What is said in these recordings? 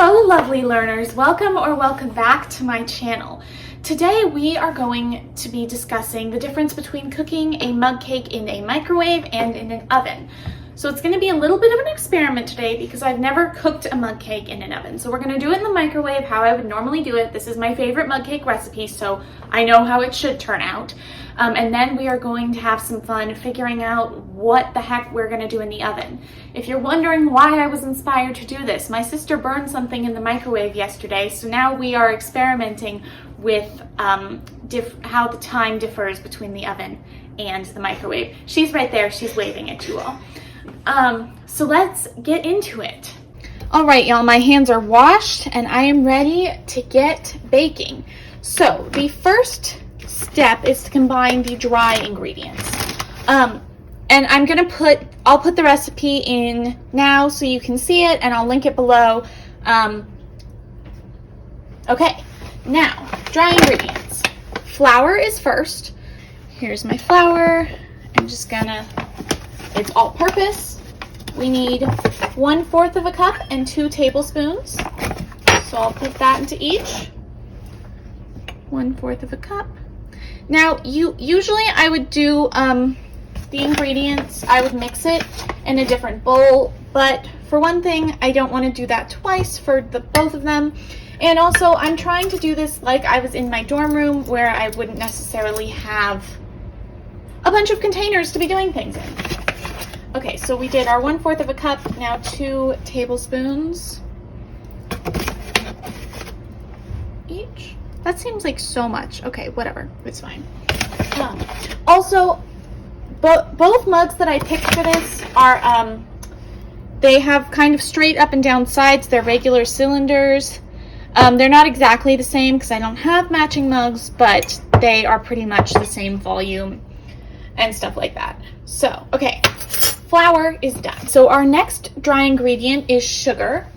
Hello lovely learners, welcome back to my channel. Today we are going to be discussing the difference between cooking a mug cake in a microwave and in an oven. So it's going to be a little bit of an experiment today because I've never cooked a mug cake in an oven. So we're going to do it in the microwave how I would normally do it. This is my favorite mug cake recipe, so I know how it should turn out. And then we are going to have some fun figuring out what the heck we're going to do in the oven. If you're wondering why I was inspired to do this, my sister burned something in the microwave yesterday, so now we are experimenting with how the time differs between the oven and the microwave. She's right there, she's waving at you all. So let's get into it. All right, y'all, my hands are washed and I am ready to get baking. So the first step is to combine the dry ingredients. And I'll put the recipe in now so you can see it, and I'll link it below. Okay, now, dry ingredients. Flour is first. Here's my flour. It's all-purpose. We need 1/4 of a cup and 2 tablespoons. So I'll put that into each. 1/4 of a cup. Now, usually I would do the ingredients, I would mix it in a different bowl, but for one thing, I don't want to do that twice for both of them. And also, I'm trying to do this like I was in my dorm room where I wouldn't necessarily have a bunch of containers to be doing things in. Okay, so we did our 1/4 of a cup, now 2 tablespoons each. That seems like so much. Okay, whatever, it's fine. Also, both mugs that I picked for this are, they have kind of straight up and down sides. They're regular cylinders. They're not exactly the same because I don't have matching mugs, but they are pretty much the same volume and stuff like that. So, okay, flour is done. So our next dry ingredient is sugar,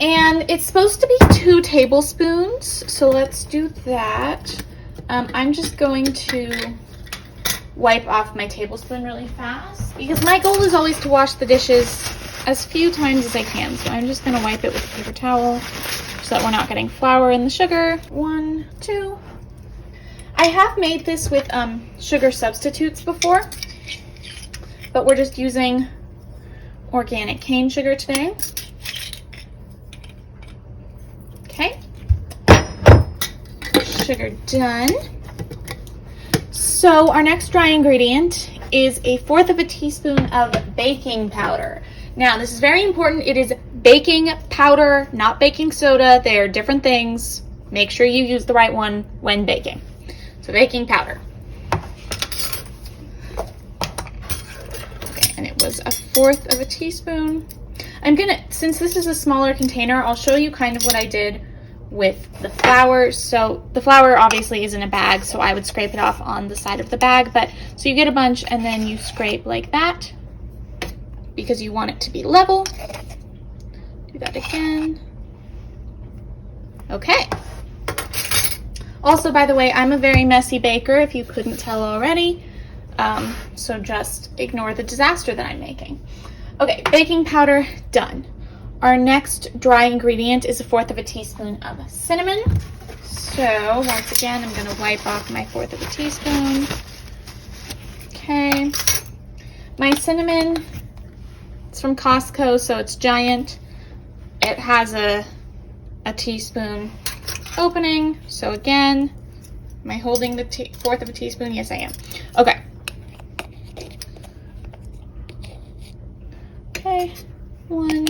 and it's supposed to be 2 tablespoons. So let's do that. I'm just going to wipe off my tablespoon really fast because my goal is always to wash the dishes as few times as I can. So I'm just going to wipe it with a paper towel so that we're not getting flour in the sugar. 1, 2. I have made this with sugar substitutes before, but we're just using organic cane sugar today. Okay, sugar done. So our next dry ingredient is 1/4 of a teaspoon of baking powder. Now, this is very important. It is baking powder, not baking soda. They are different things. Make sure you use the right one when baking. So baking powder. Okay, and it was 1/4 of a teaspoon. Since this is a smaller container, I'll show you kind of what I did with the flour. So the flour obviously is in a bag, so I would scrape it off on the side of the bag. So you get a bunch and then you scrape like that because you want it to be level. Do that again. Okay. Also, by the way, I'm a very messy baker, if you couldn't tell already. So just ignore the disaster that I'm making. Okay, baking powder done. Our next dry ingredient is 1/4 of a teaspoon of cinnamon. So once again, I'm going to wipe off my 1/4 of a teaspoon. Okay. My cinnamon, it's from Costco, so it's giant. It has a teaspoon opening. So again, am I holding the 1/4 of a teaspoon? Yes, I am. Okay. Okay, 1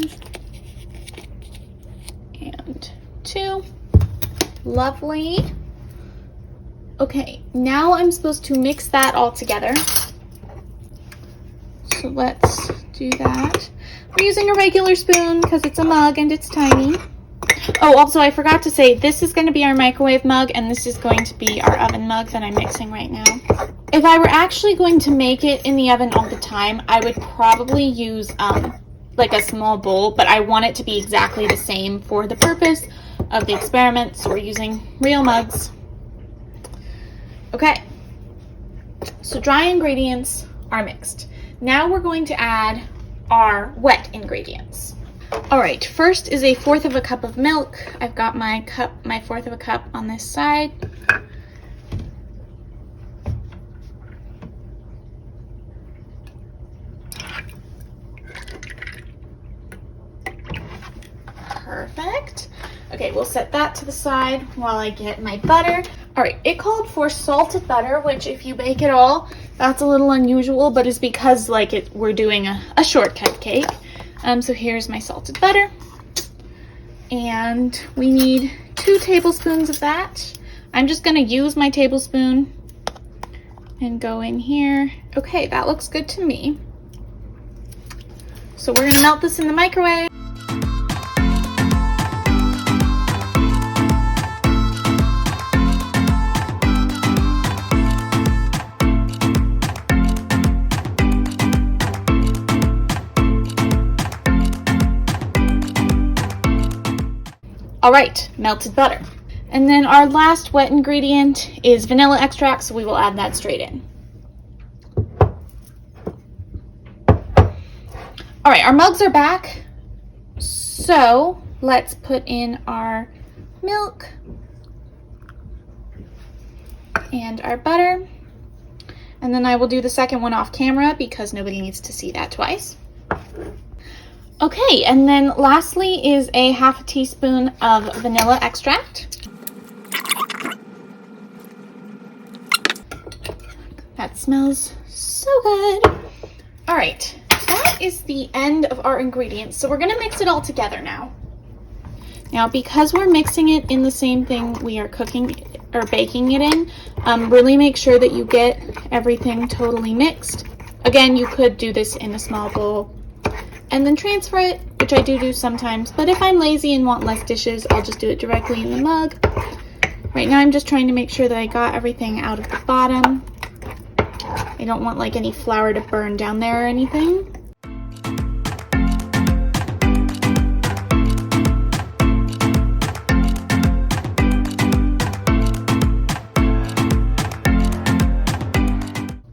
and 2. Lovely. Okay, now I'm supposed to mix that all together. So let's do that. We're using a regular spoon because it's a mug and it's tiny. Oh, also I forgot to say, this is going to be our microwave mug and this is going to be our oven mug that I'm mixing right now. If I were actually going to make it in the oven all the time, I would probably use like a small bowl, but I want it to be exactly the same for the purpose of the experiment, so we're using real mugs. Okay, so dry ingredients are mixed. Now we're going to add our wet ingredients. All right, first is 1/4 cup of milk. I've got my 1/4 cup on this side. Perfect. Okay, we'll set that to the side while I get my butter. All right, it called for salted butter, which if you bake it all, that's a little unusual, but it's because we're doing a shortcut cake. So here's my salted butter. And we need 2 tablespoons of that. I'm just gonna use my tablespoon and go in here. Okay, that looks good to me. So we're gonna melt this in the microwave. All right, melted butter. And then our last wet ingredient is vanilla extract, so we will add that straight in. All right, our mugs are back. So let's put in our milk and our butter. And then I will do the second one off camera because nobody needs to see that twice. Okay, and then lastly is a 1/2 teaspoon of vanilla extract. That smells so good. All right, that is the end of our ingredients. So we're gonna mix it all together now. Now, because we're mixing it in the same thing we are cooking or baking it in, really make sure that you get everything totally mixed. Again, you could do this in a small bowl and then transfer it, which I do sometimes, but if I'm lazy and want less dishes, I'll just do it directly in the mug. Right now I'm just trying to make sure that I got everything out of the bottom. I don't want any flour to burn down there or anything.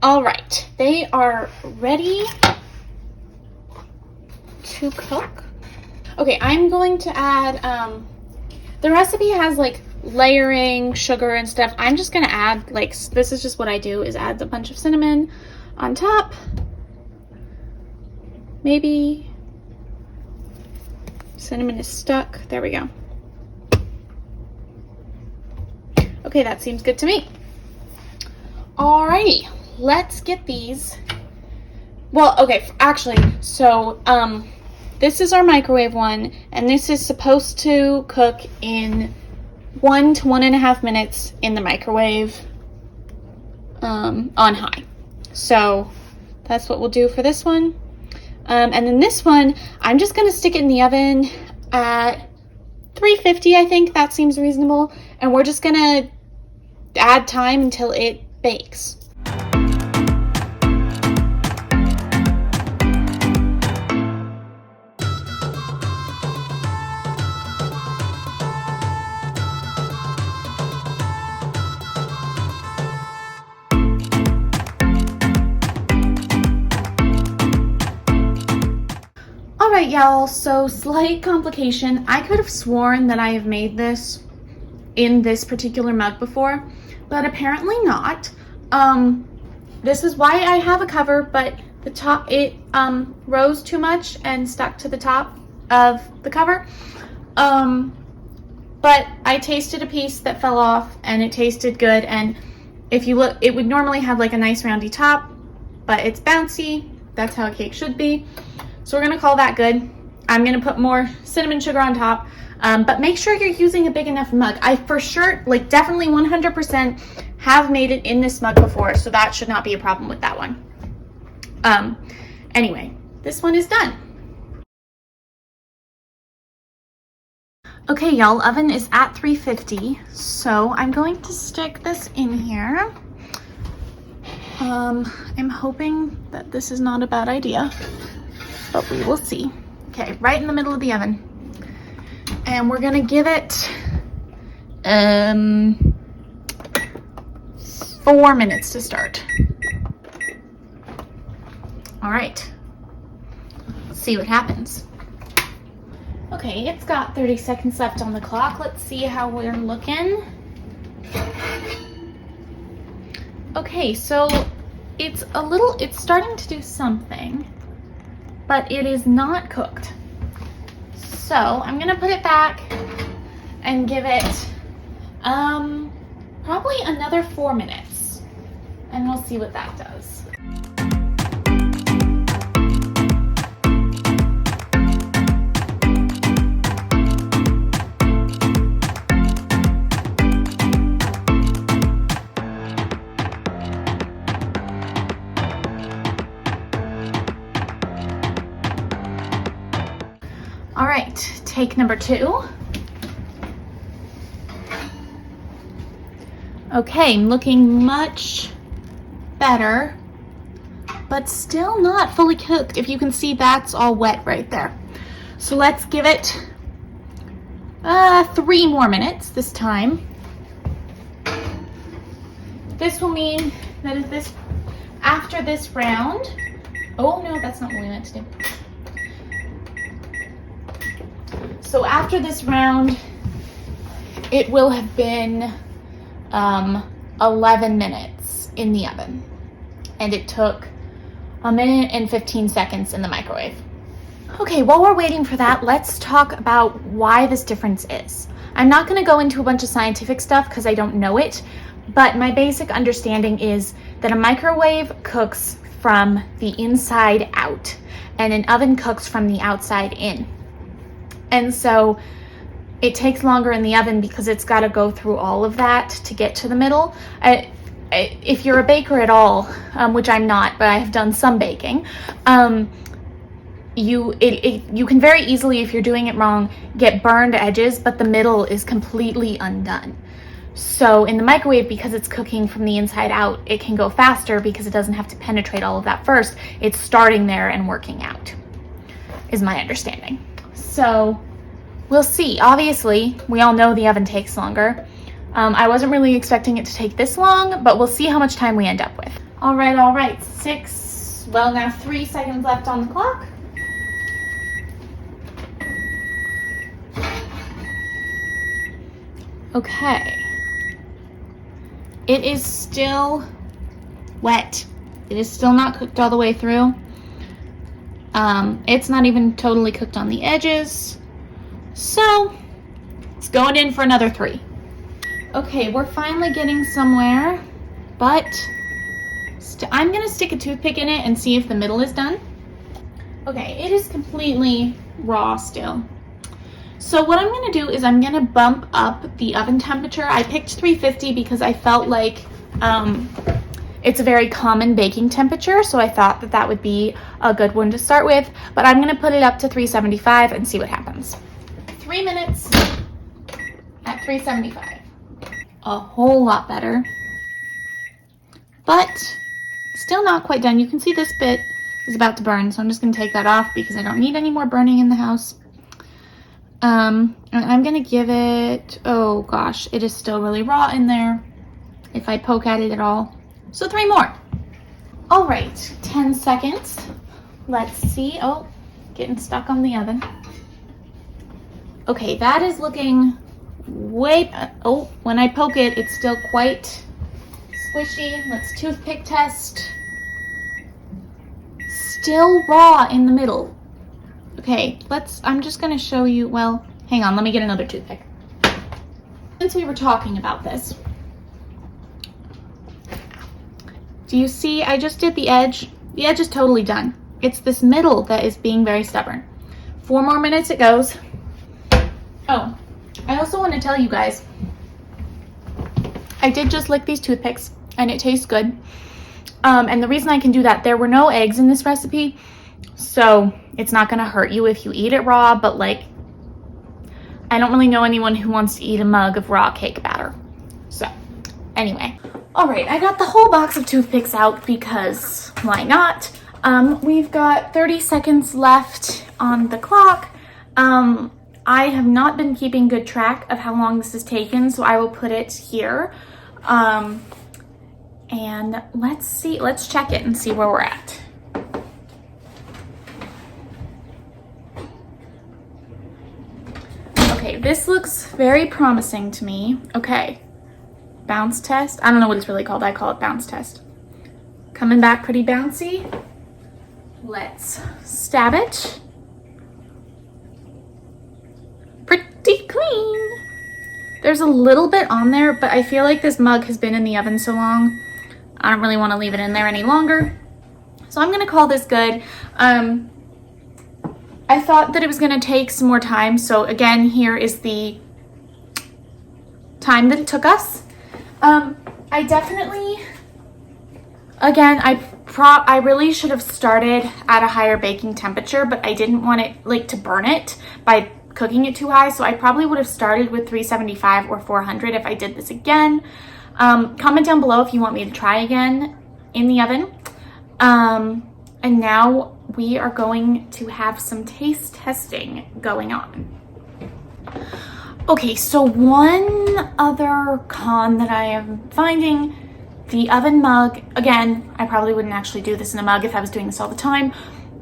All right, they are ready to cook. Okay, I'm going to add, the recipe has layering sugar and stuff. I'm just gonna add, this is just what I do, is add a bunch of cinnamon on top. Maybe cinnamon is stuck. There we go. Okay, that seems good to me. Alrighty, let's get these. Well, okay, actually, so, this is our microwave one, and this is supposed to cook in 1 to 1.5 minutes in the microwave on high. So that's what we'll do for this one. And then this one, I'm just gonna stick it in the oven at 350, I think that seems reasonable. And we're just gonna add time until it bakes. Alright y'all, so slight complication. I could have sworn that I have made this in this particular mug before, but apparently not. This is why I have a cover, but the top, it rose too much and stuck to the top of the cover. But I tasted a piece that fell off and it tasted good, and if you look, it would normally have a nice roundy top, but it's bouncy. That's how a cake should be. So we're gonna call that good. I'm gonna put more cinnamon sugar on top, but make sure you're using a big enough mug. I for sure, definitely 100% have made it in this mug before, so that should not be a problem with that one. Anyway, this one is done. Okay, y'all, oven is at 350, so I'm going to stick this in here. I'm hoping that this is not a bad idea, but we will see. Okay, right in the middle of the oven. And we're gonna give it 4 minutes to start. All right, let's see what happens. Okay, it's got 30 seconds left on the clock. Let's see how we're looking. Okay, so it's starting to do something, but it is not cooked. So I'm gonna put it back and give it probably another 4 minutes, and we'll see what that does. All right, take number 2. Okay, looking much better, but still not fully cooked. If you can see, that's all wet right there. So let's give it 3 more minutes this time. This will mean that after this round, oh no, that's not what we meant to do. So after this round, it will have been 11 minutes in the oven, and it took 1 minute and 15 seconds in the microwave. Okay, while we're waiting for that, let's talk about why this difference is. I'm not going to go into a bunch of scientific stuff because I don't know it, but my basic understanding is that a microwave cooks from the inside out, and an oven cooks from the outside in. And so it takes longer in the oven because it's got to go through all of that to get to the middle. If you're a baker at all, which I'm not, but I have done some baking, you can very easily, if you're doing it wrong, get burned edges, but the middle is completely undone. So in the microwave, because it's cooking from the inside out, it can go faster because it doesn't have to penetrate all of that first. It's starting there and working out, is my understanding. So we'll see. Obviously, we all know the oven takes longer. I wasn't really expecting it to take this long, but we'll see how much time we end up with. All right. Now 3 seconds left on the clock. Okay. It is still wet. It is still not cooked all the way through. It's not even totally cooked on the edges. So it's going in for another 3. Okay, we're finally getting somewhere, but I'm gonna stick a toothpick in it and see if the middle is done. Okay, it is completely raw still. So what I'm gonna do is I'm gonna bump up the oven temperature. I picked 350 because I felt like it's a very common baking temperature, so I thought that that would be a good one to start with, but I'm gonna put it up to 375 and see what happens. 3 minutes at 375. A whole lot better, but still not quite done. You can see this bit is about to burn, so I'm just gonna take that off because I don't need any more burning in the house. And I'm gonna give it, oh gosh, it is still really raw in there if I poke at it at all. So 3 more. All right, 10 seconds. Let's see. Oh, getting stuck on the oven. Okay, that is looking way, oh, when I poke it, it's still quite squishy. Let's toothpick test. Still raw in the middle. Okay, I'm just gonna show you, well, hang on, let me get another toothpick. Since we were talking about this, do you see, I just did the edge. The edge is totally done. It's this middle that is being very stubborn. 4 more minutes it goes. Oh, I also want to tell you guys, I did just lick these toothpicks and it tastes good. And the reason I can do that, there were no eggs in this recipe, so it's not gonna hurt you if you eat it raw, but like, I don't really know anyone who wants to eat a mug of raw cake batter. So anyway, all right, I got the whole box of toothpicks out because why not? We've got 30 seconds left on the clock. I have not been keeping good track of how long this has taken, so I will put it here. And let's see, let's check it and see where we're at. Okay, this looks very promising to me. Okay, bounce test. I don't know what it's really called. I call it bounce test. Coming back pretty bouncy. Let's stab it. Pretty clean. There's a little bit on there, but I feel like this mug has been in the oven so long. I don't really want to leave it in there any longer. So I'm gonna call this good. I thought that it was gonna take some more time. So again, here is the time that it took us. I definitely, again, I really should have started at a higher baking temperature, but I didn't want it to burn it by cooking it too high. So I probably would have started with 375 or 400 if I did this again. Comment down below if you want me to try again in the oven. And now we are going to have some taste testing going on. Okay, so one other con that I am finding, the oven mug, again, I probably wouldn't actually do this in a mug if I was doing this all the time,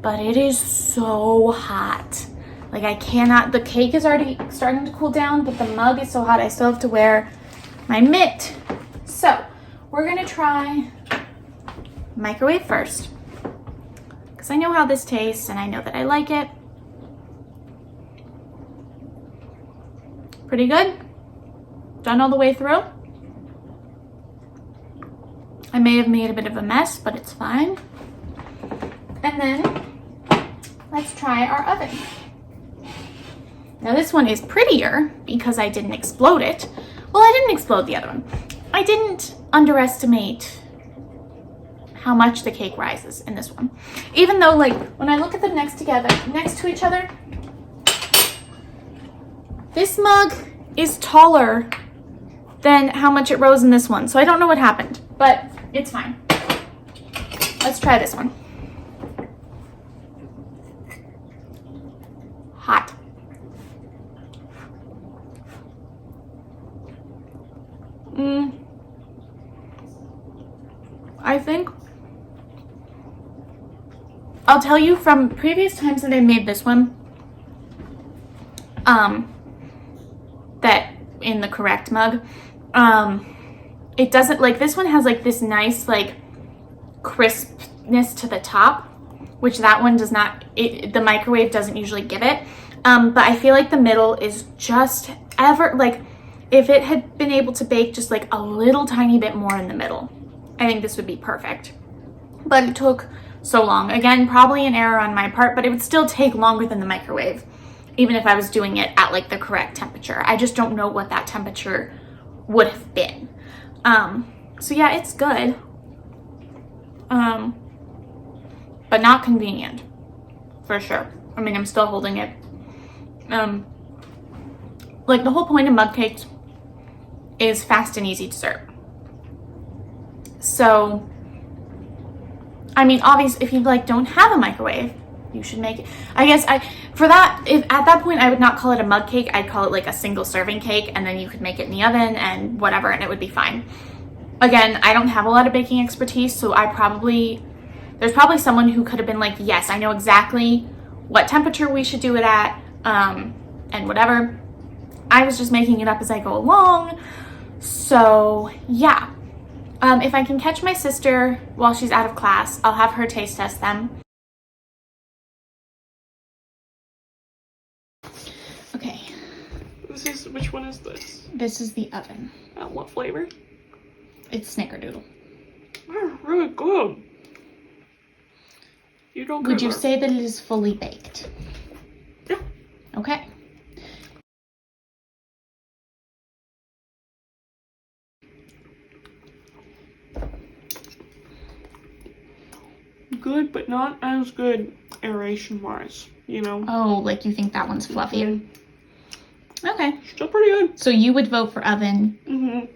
but it is so hot. Like I cannot, the cake is already starting to cool down, but the mug is so hot I still have to wear my mitt. So we're gonna try microwave first, because I know how this tastes and I know that I like it. Pretty good. Done all the way through. I may have made a bit of a mess, but it's fine. And then let's try our oven. Now this one is prettier because I didn't explode it. Well, I didn't explode the other one. I didn't underestimate how much the cake rises in this one. Even though, like, when I look at them next to each other, this mug is taller than how much it rose in this one. So I don't know what happened, but it's fine. Let's try this one. Hot. I think I'll tell you from previous times that I made this one, that in the correct mug, it doesn't, like, this one has like this nice like crispness to the top, which that one does not, the microwave doesn't usually give it. But I feel like the middle is just like, if it had been able to bake just like a little tiny bit more in the middle, I think this would be perfect. But it took so long. Again, probably an error on my part, but it would still take longer than the microwave, even if I was doing it at like the correct temperature. I just don't know what that temperature would have been. So yeah, it's good. But not convenient, for sure. I mean, I'm still holding it. Like, the whole point of mug cakes is fast and easy to serve. So, I mean, obviously, if you like don't have a microwave, you should make it. I guess for that, if at that point I would not call it a mug cake, I'd call it like a single serving cake, and then you could make it in the oven and whatever, and it would be fine. Again, I don't have a lot of baking expertise, so there's probably someone who could have been like, yes, I know exactly what temperature we should do it at, and whatever. I was just making it up as I go along. So yeah, if I can catch my sister while she's out of class, I'll have her taste test them. Okay. Which one is this? This is the oven. What flavor? It's Snickerdoodle. Oh, really good. You don't. Would you say that it is fully baked? Yeah. Okay. Good, but not as good aeration-wise, you know? Oh, like you think that one's fluffier? Mm-hmm. Okay. Still pretty good. So you would vote for oven. Mm-hmm.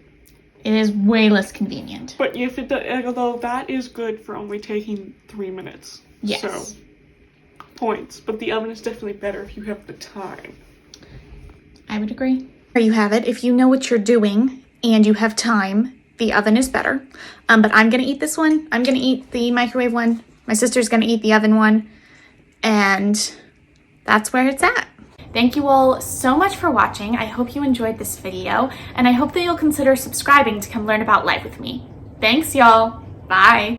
It is way less convenient. But if it does, although that is good for only taking 3 minutes. Yes. So, points. But the oven is definitely better if you have the time. I would agree. There you have it. If you know what you're doing and you have time, the oven is better. But I'm going to eat this one. I'm going to eat the microwave one. My sister's going to eat the oven one. And that's where it's at. Thank you all so much for watching. I hope you enjoyed this video, and I hope that you'll consider subscribing to come learn about life with me. Thanks, y'all. Bye.